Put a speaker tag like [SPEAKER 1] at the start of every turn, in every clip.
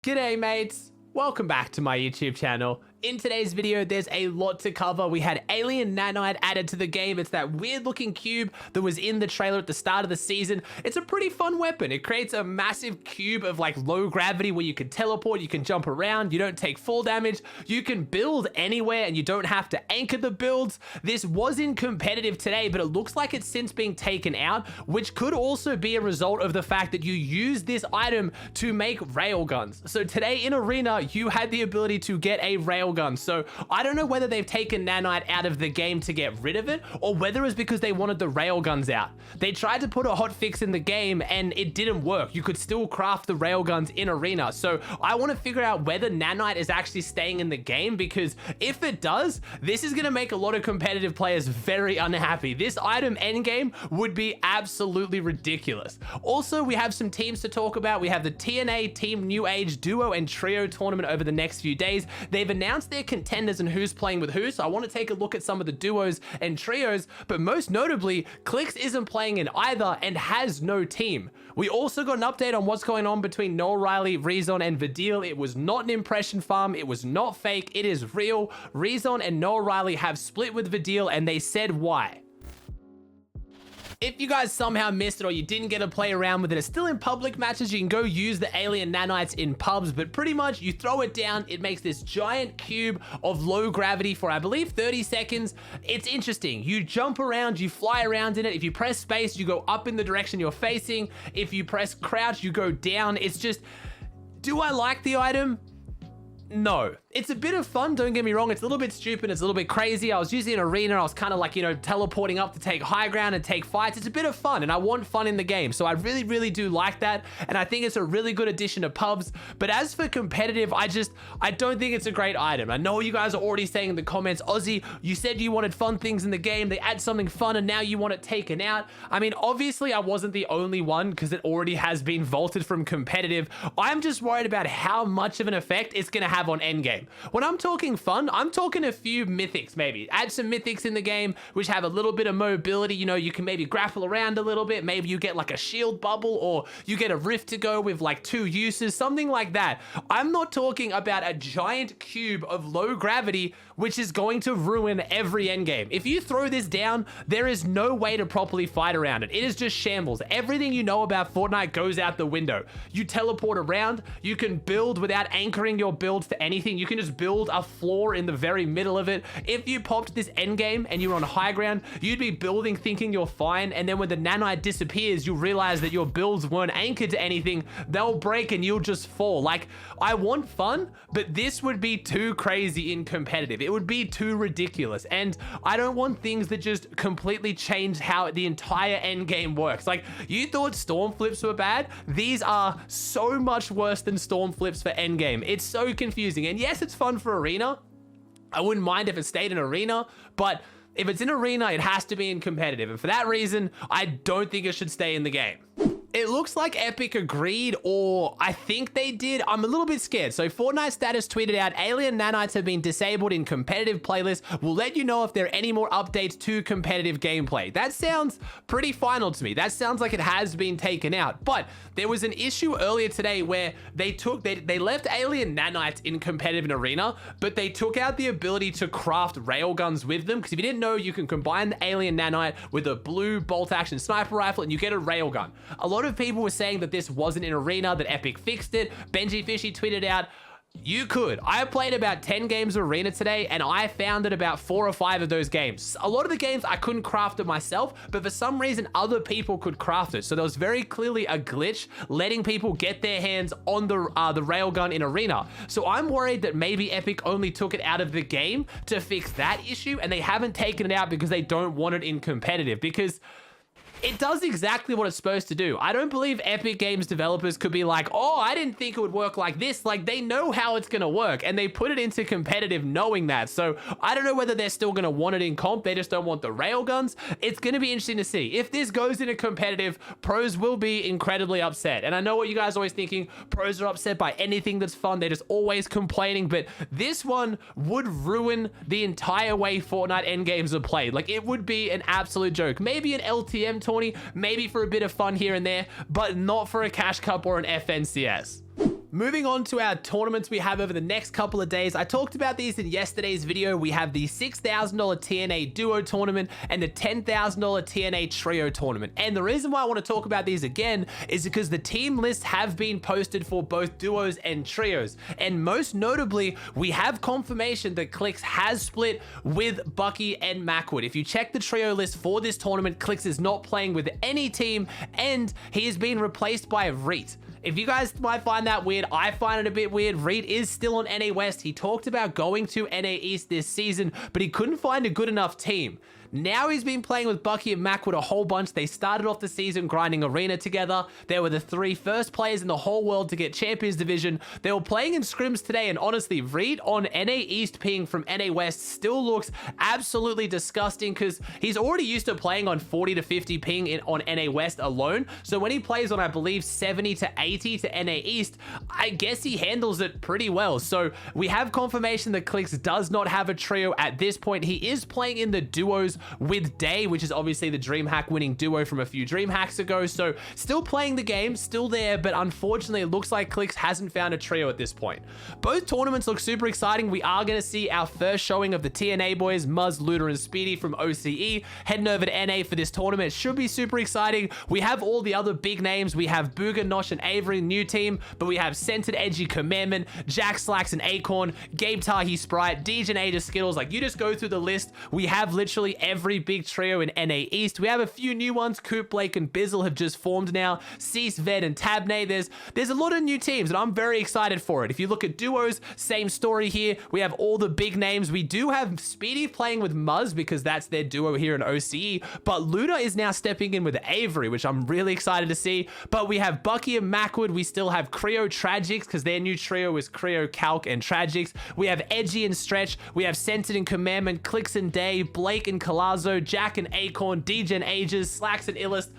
[SPEAKER 1] G'day mates, welcome back to my YouTube channel. In today's video, there's a lot to cover. We had Alien Nanite added to the game. It's that weird looking cube that was in the trailer at the start of the season. It's a pretty fun weapon. It creates a massive cube of like low gravity where you can teleport, you can jump around, you don't take fall damage, you can build anywhere and you don't have to anchor the builds. This was in competitive today, but it looks like it's since being taken out, which could also be a result of the fact that you use this item to make railguns. So today in Arena, you had the ability to get a railgun. So I don't know whether they've taken Nanite out of the game to get rid of it or whether it's because they wanted the railguns out. They tried to put a hotfix in the game and it didn't work. You could still craft the railguns in Arena. So I want to figure out whether Nanite is actually staying in the game, because if it does, this is going to make a lot of competitive players very unhappy. This item endgame would be absolutely ridiculous. Also, we have some teams to talk about. We have the TNA Team New Age Duo and Trio tournament over the next few days. They've announced their contenders and who's playing with who, so I want to take a look at some of the duos and trios, but most notably, Clix isn't playing in either and has no team. We also got an update on what's going on between Noah Riley, Rezon, and Vidil. It was not an impression farm, it was not fake, it is real. Rezon and Noah Riley have split with Vidil and they said why. If you guys somehow missed it or you didn't get to play around with it, it's still in public matches. You can go use the Alien Nanites in pubs, but pretty much you throw it down, it makes this giant cube of low gravity for, I believe, 30 seconds. It's interesting. You jump around, you fly around in it. If you press space, you go up in the direction you're facing. If you press crouch, you go down. It's just, do I like the item? No. It's a bit of fun, don't get me wrong. It's a little bit stupid, it's a little bit crazy. I was using an arena, I was kind of like, you know, teleporting up to take high ground and take fights. It's a bit of fun, and I want fun in the game. So I really do like that, and I think it's a really good addition to pubs. But as for competitive, I don't think it's a great item. I know you guys are already saying in the comments, Ozzy, you said you wanted fun things in the game. They add something fun, and now you want it taken out. I mean, obviously, I wasn't the only one, because it already has been vaulted from competitive. I'm just worried about how much of an effect it's going to have on endgame. When I'm talking fun, I'm talking a few mythics maybe. Add some mythics in the game which have a little bit of mobility. You know, you can maybe grapple around a little bit. Maybe you get like a shield bubble, or you get a rift to go with like 2 uses, something like that. I'm not talking about a giant cube of low gravity which is going to ruin every endgame. If you throw this down, there is no way to properly fight around it. It is just shambles. Everything you know about Fortnite goes out the window. You teleport around, you can build without anchoring your build to anything. You can just build a floor in the very middle of it. If you popped this endgame and you're on high ground, you'd be building thinking you're fine, and then when the nanite disappears, you'll realize that your builds weren't anchored to anything. They'll break and you'll just fall. Like, I want fun, but this would be too crazy in competitive. It would be too ridiculous, and I don't want things that just completely change how the entire endgame works. Like, you thought storm flips were bad? These are so much worse than storm flips for endgame. It's so confusing, and yes, it's fun for arena. I wouldn't mind if it stayed in arena, but if it's in arena, it has to be in competitive, and for that reason, I don't think it should stay in the game. It looks like Epic agreed, or I think they did. I'm a little bit scared. So Fortnite status tweeted out, Alien Nanites have been disabled in competitive playlists. We'll let you know if there are any more updates to competitive gameplay. That sounds pretty final to me. That sounds like it has been taken out. But there was an issue earlier today where they left Alien Nanites in competitive and arena, but they took out the ability to craft railguns with them. Because if you didn't know, you can combine the Alien Nanite with a blue bolt action sniper rifle and you get a railgun. A lot of people were saying that this wasn't in arena, that Epic fixed it. Benji Fishy tweeted out, you could. I played about 10 games of arena today, and I found that about 4 or 5 of those games. A lot of the games I couldn't craft it myself, but for some reason other people could craft it. So there was very clearly a glitch letting people get their hands on the railgun in arena. So I'm worried that maybe Epic only took it out of the game to fix that issue, and they haven't taken it out because they don't want it in competitive, because it does exactly what it's supposed to do. I don't believe Epic Games developers could be like, oh, I didn't think it would work like this. Like, they know how it's gonna work, and they put it into competitive knowing that. So I don't know whether they're still gonna want it in comp. They just don't want the railguns. It's gonna be interesting to see. If this goes into competitive, pros will be incredibly upset. And I know what you guys are always thinking, pros are upset by anything that's fun. They're just always complaining, but this one would ruin the entire way Fortnite endgames are played. Like, it would be an absolute joke. Maybe an LTM tourney, maybe for a bit of fun here and there, but not for a cash cup or an FNCS. Moving on to our tournaments we have over the next couple of days. I talked about these in yesterday's video. We have the $6,000 TNA Duo Tournament and the $10,000 TNA Trio Tournament. And the reason why I want to talk about these again is because the team lists have been posted for both duos and trios. And most notably, we have confirmation that Clix has split with Bucky and Macwood. If you check the trio list for this tournament, Clix is not playing with any team and he is being replaced by Reet. If you guys might find that weird, I find it a bit weird. Reet is still on NA West. He talked about going to NA East this season, but he couldn't find a good enough team. Now he's been playing with Bucky and Macwood a whole bunch. They started off the season grinding arena together. They were the 3 first players in the whole world to get Champions Division. They were playing in scrims today, and honestly, Reet on NA East ping from NA West still looks absolutely disgusting because he's already used to playing on 40 to 50 ping on NA West alone. So when he plays on, I believe, 70 to 80 to NA East, I guess he handles it pretty well. So we have confirmation that Clix does not have a trio at this point. He is playing in the duos with Day, which is obviously the DreamHack winning duo from a few DreamHacks ago. So still playing the game, still there, but unfortunately it looks like Clix hasn't found a trio at this point. Both tournaments look super exciting. We are going to see our first showing of the TNA boys, Muzz, Luda, and Speedy from OCE heading over to NA for this tournament. It should be super exciting. We have all the other big names. We have Booga, Nosh, and Avery, new team, but we have Centered, Edgy, Commandment, Jack Slacks, and Acorn, Gabe Tahi, Sprite, DJ and Aegis, Skittles. Like, you just go through the list. We have literally every big trio in NA East. We have a few new ones. Coop, Blake, and Bizzle have just formed now. Cease, Ved, and Tabney. There's a lot of new teams, and I'm very excited for it. If you look at duos, same story here. We have all the big names. We do have Speedy playing with Muzz because that's their duo here in OCE, but Luda is now stepping in with Avery, which I'm really excited to see. But we have Bucky and Macwood. We still have Creo Tragics because their new trio is Creo, Calc, and Tragics. We have Edgy and Stretch. We have Centered and Commandment, Clix and Day, Blake and Colazo, Jack and Acorn, DJ and Ages, Slacks and Illest.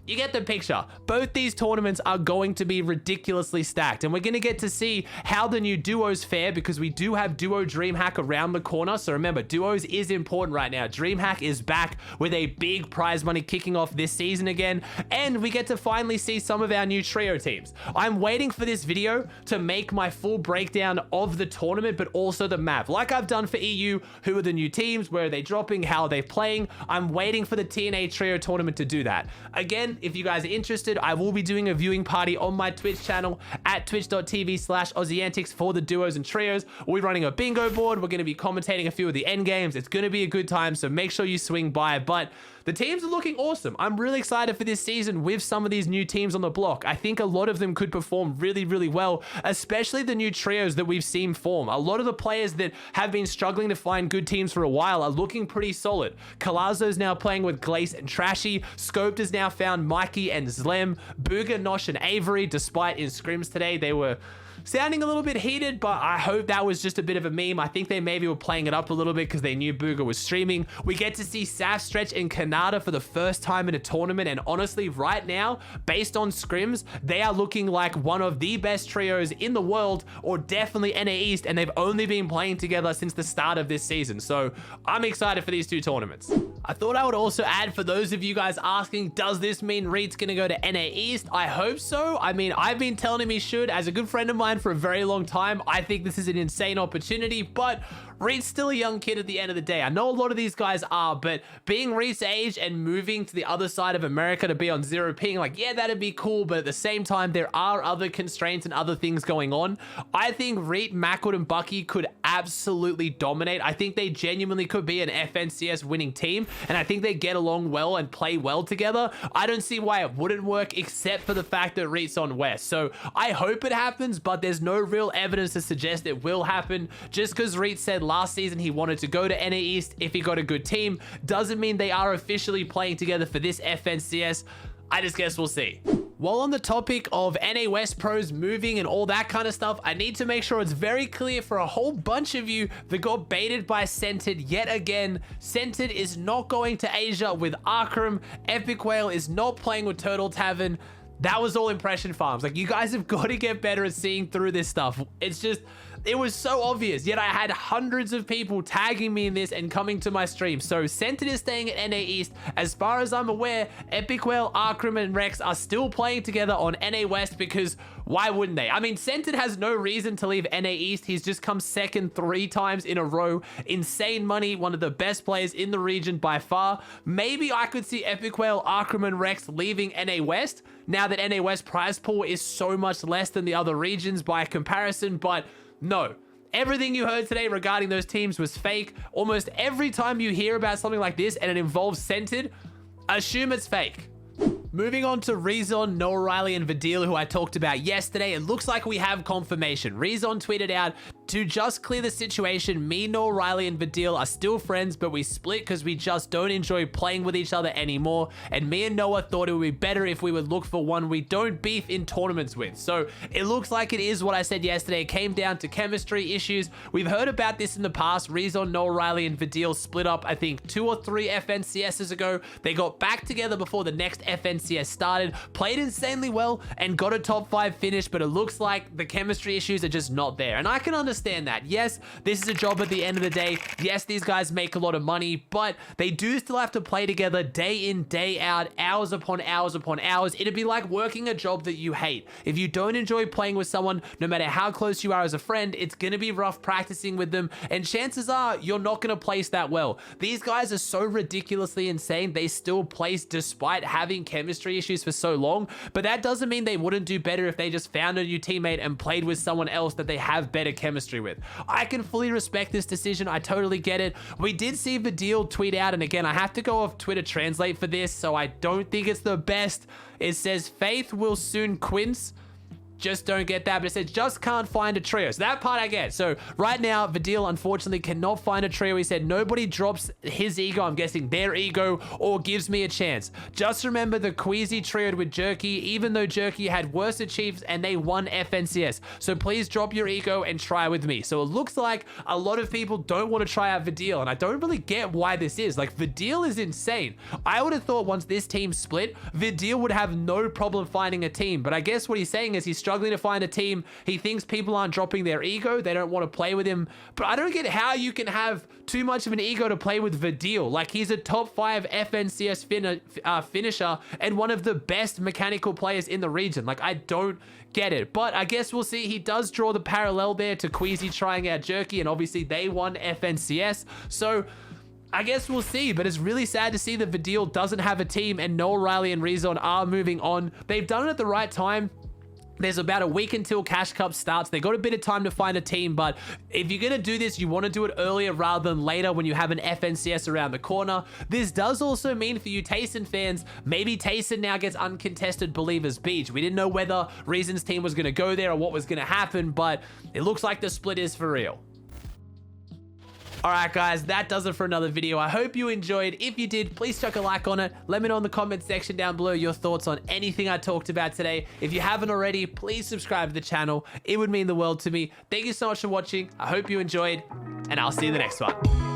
[SPEAKER 1] You get the picture. Both these tournaments are going to be ridiculously stacked, and we're going to get to see how the new duos fare because we do have Duo DreamHack around the corner. So remember, duos is important right now. DreamHack is back with a big prize money kicking off this season again, and we get to finally see some of our new trio teams. I'm waiting for this video to make my full breakdown of the tournament, but also the map. Like I've done for EU, who are the new teams, where are they dropping, how are they playing? I'm waiting for the TNA Trio tournament to do that. Again, if you guys are interested, I will be doing a viewing party on my Twitch channel at twitch.tv/AussieAntics for the duos and trios. We're running a bingo board. We're going to be commentating a few of the end games. It's going to be a good time, so make sure you swing by. But the teams are looking awesome. I'm really excited for this season with some of these new teams on the block. I think a lot of them could perform really, really well, especially the new trios that we've seen form. A lot of the players that have been struggling to find good teams for a while are looking pretty solid. Colazo's now playing with Glace and Trashy. Scoped has now found Mikey and Zlem. Booga, Nosh, and Avery, despite in scrims today, they were sounding a little bit heated, but I hope that was just a bit of a meme. I think they maybe were playing it up a little bit because they knew Booga was streaming. We get to see Saf, Stretch, and Kanata for the first time in a tournament, and honestly, right now, based on scrims, they are looking like one of the best trios in the world, or definitely NA East, and they've only been playing together since the start of this season, so I'm excited for these two tournaments. I thought I would also add, for those of you guys asking, does this mean Reet's gonna go to NA East? I hope so. I mean, I've been telling him he should. As a good friend of mine for a very long time, I think this is an insane opportunity, but Reet's still a young kid at the end of the day. I know a lot of these guys are, but being Reet's age and moving to the other side of America to be on 0 ping, like, yeah, that'd be cool, but at the same time, there are other constraints and other things going on. I think Reet, Macwood, and Bucky could absolutely dominate. I think they genuinely could be an FNCS winning team, and I think they get along well and play well together. I don't see why it wouldn't work, except for the fact that Reet's on West. So I hope it happens, but there's no real evidence to suggest it will happen. Just because Reet said last season he wanted to go to NA East if he got a good team doesn't mean they are officially playing together for this FNCS. I just guess we'll see. While on the topic of NA West pros moving and all that kind of stuff, I need to make sure it's very clear for a whole bunch of you that got baited by Centered yet again. Centered is not going to Asia with Arkram. Epic Whale is not playing with Turtle Tavern. That was all impression farms. Like, you guys have got to get better at seeing through this stuff. It's just, it was so obvious, yet I had hundreds of people tagging me in this and coming to my stream. So Centered is staying at NA East. As far as I'm aware, Epic Whale, Arkram, and Rex are still playing together on NA West because Why wouldn't they? I mean, Centered has no reason to leave NA East. He's just come second 3 times in a row. Insane money, one of the best players in the region by far. Maybe I could see Epic Whale, Arkham, and Rex leaving NA West now that NA West prize pool is so much less than the other regions by comparison, but no. Everything you heard today regarding those teams was fake. Almost every time you hear about something like this and it involves Centered, assume it's fake. Moving on to Rezon, Noah Riley, and Vidil, who I talked about yesterday, it looks like we have confirmation. Rezon tweeted out, to just clear the situation, me, Noah Riley, and Vidil are still friends, but we split because we just don't enjoy playing with each other anymore, and me and Noah thought it would be better if we would look for one we don't beef in tournaments with. So it looks like it is what I said yesterday. It came down to chemistry issues. We've heard about this in the past. Rezon, Noah Riley, and Vidil split up, I think, 2 or 3 FNCSs ago. They got back together before the next FNCS started, played insanely well, and got a top 5 finish, but it looks like the chemistry issues are just not there. And I can understand that. Yes, this is a job at the end of the day. Yes, these guys make a lot of money, but they do still have to play together day in, day out, hours upon hours upon hours. It'd be like working a job that you hate. If you don't enjoy playing with someone, no matter how close you are as a friend, it's going to be rough practicing with them, and chances are you're not going to place that well. These guys are so ridiculously insane, they still place despite having chemistry issues for so long, but that doesn't mean they wouldn't do better if they just found a new teammate and played with someone else that they have better chemistry with. I can fully respect this decision. I totally get it. We did see Vidil tweet out, and again, I have to go off Twitter Translate for this, so I don't think it's the best. It says, Faith will soon quince. Just don't get that, but it says just can't find a trio. So that part I get. So right now, Vidil unfortunately cannot find a trio. He said nobody drops his ego, I'm guessing their ego, or gives me a chance. Just remember the Queasy trioed with Jerky, even though Jerky had worse achievements and they won FNCS. So please drop your ego and try with me. So it looks like a lot of people don't want to try out Vidil, and I don't really get why this is. Like, Vidil is insane. I would have thought once this team split, Vidil would have no problem finding a team, but I guess what he's saying is he's struggling to find a team. He thinks people aren't dropping their ego. They don't want to play with him. But I don't get how you can have too much of an ego to play with Vidil. Like, he's a top 5 FNCS finisher and one of the best mechanical players in the region. Like, I don't get it. But I guess we'll see. He does draw the parallel there to Queasy trying out Jerky, and obviously they won FNCS. So I guess we'll see, but it's really sad to see that Vidil doesn't have a team and Noah Riley and Rezon are moving on. They've done it at the right time. There's about a week until Cash Cup starts. They got a bit of time to find a team, but if you're going to do this, you want to do it earlier rather than later when you have an FNCS around the corner. This does also mean for you Tayson fans, maybe Tayson now gets uncontested Believers Beach. We didn't know whether Reason's team was going to go there or what was going to happen, but it looks like the split is for real. Alright guys, that does it for another video. I hope you enjoyed. If you did, please chuck a like on it. Let me know in the comment section down below your thoughts on anything I talked about today. If you haven't already, please subscribe to the channel. It would mean the world to me. Thank you so much for watching. I hope you enjoyed, and I'll see you in the next one.